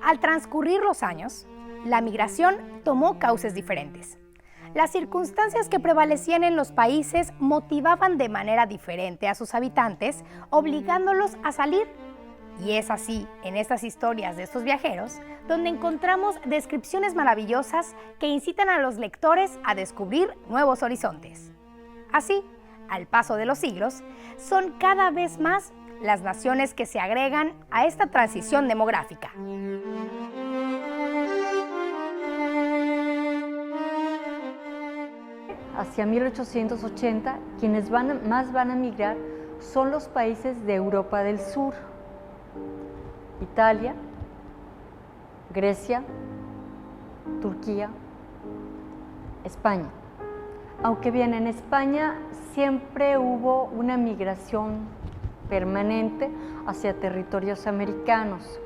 Al transcurrir los años, la migración tomó cauces diferentes. Las circunstancias que prevalecían en los países motivaban de manera diferente a sus habitantes, obligándolos a salir. Y es así, en estas historias de estos viajeros, donde encontramos descripciones maravillosas que incitan a los lectores a descubrir nuevos horizontes. Así, al paso de los siglos, son cada vez más las naciones que se agregan a esta transición demográfica. Hacia 1880, quienes más van a migrar son los países de Europa del Sur: Italia, Grecia, Turquía, España. Aunque bien, en España siempre hubo una migración permanente hacia territorios americanos,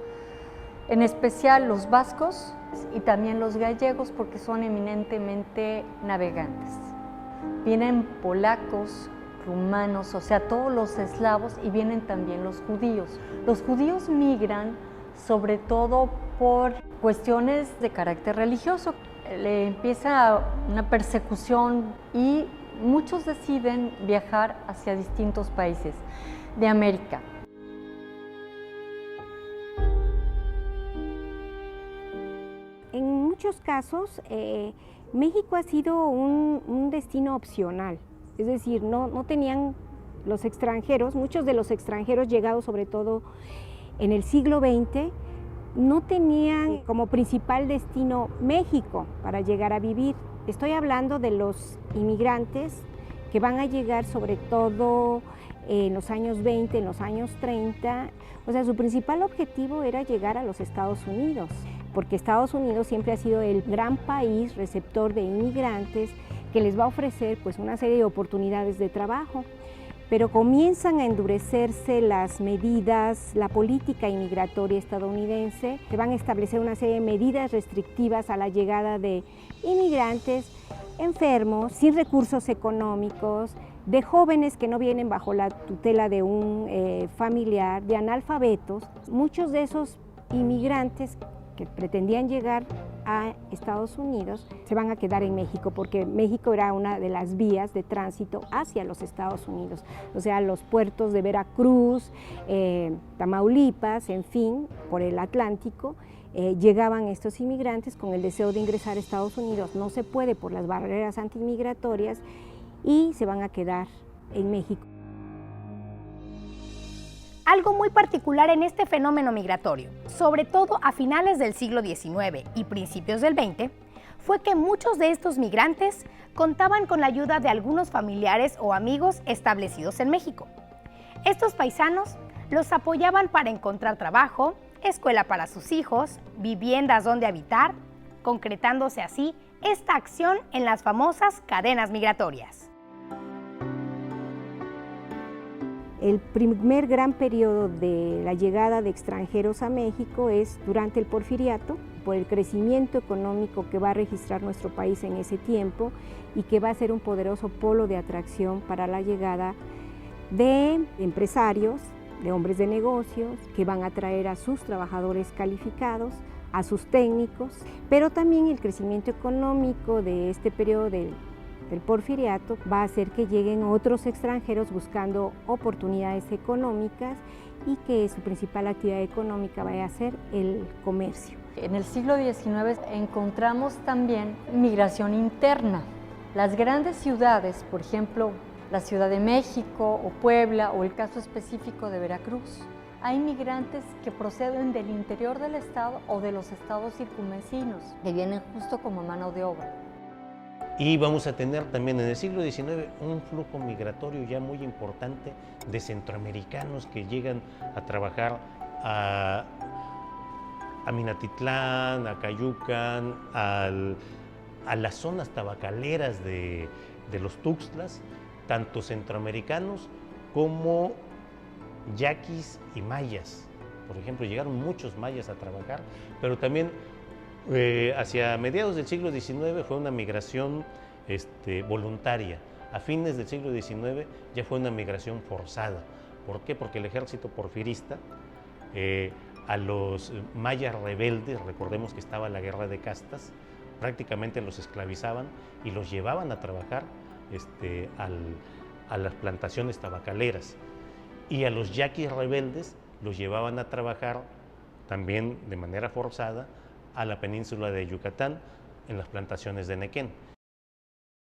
en especial los vascos y también los gallegos, porque son eminentemente navegantes. Vienen polacos, rumanos, o sea, todos los eslavos, y vienen también los judíos. Los judíos migran sobre todo por cuestiones de carácter religioso. Le empieza una persecución y muchos deciden viajar hacia distintos países de América. En muchos casos, México ha sido un destino opcional, es decir, no tenían los extranjeros, muchos de los extranjeros llegados sobre todo en el siglo XX, no tenían como principal destino México para llegar a vivir. Estoy hablando de los inmigrantes que van a llegar sobre todo en los años 20, en los años 30, o sea, su principal objetivo era llegar a los Estados Unidos, porque Estados Unidos siempre ha sido el gran país receptor de inmigrantes que les va a ofrecer pues una serie de oportunidades de trabajo. Pero comienzan a endurecerse las medidas, la política inmigratoria estadounidense, se van a establecer una serie de medidas restrictivas a la llegada de inmigrantes enfermos, sin recursos económicos, de jóvenes que no vienen bajo la tutela de un familiar, de analfabetos. Muchos de esos inmigrantes que pretendían llegar a Estados Unidos se van a quedar en México, porque México era una de las vías de tránsito hacia los Estados Unidos, o sea, los puertos de Veracruz, Tamaulipas, en fin, por el Atlántico, llegaban estos inmigrantes con el deseo de ingresar a Estados Unidos. No se puede por las barreras antimigratorias y se van a quedar en México. Algo muy particular en este fenómeno migratorio, sobre todo a finales del siglo XIX y principios del XX, fue que muchos de estos migrantes contaban con la ayuda de algunos familiares o amigos establecidos en México. Estos paisanos los apoyaban para encontrar trabajo, escuela para sus hijos, viviendas donde habitar, concretándose así esta acción en las famosas cadenas migratorias. El primer gran periodo de la llegada de extranjeros a México es durante el Porfiriato, por el crecimiento económico que va a registrar nuestro país en ese tiempo y que va a ser un poderoso polo de atracción para la llegada de empresarios, de hombres de negocios, que van a traer a sus trabajadores calificados, a sus técnicos, pero también el crecimiento económico de este periodo del Porfiriato va a hacer que lleguen otros extranjeros buscando oportunidades económicas y que su principal actividad económica vaya a ser el comercio. En el siglo XIX encontramos también migración interna. Las grandes ciudades, por ejemplo, la Ciudad de México o Puebla, o el caso específico de Veracruz, hay migrantes que proceden del interior del estado o de los estados circunvecinos, que vienen justo como mano de obra. Y vamos a tener también en el siglo XIX un flujo migratorio ya muy importante de centroamericanos que llegan a trabajar a Minatitlán, a Cayucan, a las zonas tabacaleras de los Tuxtlas, tanto centroamericanos como yaquis y mayas. Por ejemplo, llegaron muchos mayas a trabajar, pero también hacia mediados del siglo XIX fue una migración voluntaria. A fines del siglo XIX ya fue una migración forzada. ¿Por qué? Porque el ejército porfirista A los mayas rebeldes, recordemos que estaba la guerra de castas, prácticamente los esclavizaban y los llevaban a trabajar a las plantaciones tabacaleras. Y a los yaquis rebeldes los llevaban a trabajar también de manera forzada a la península de Yucatán, en las plantaciones de Nequén.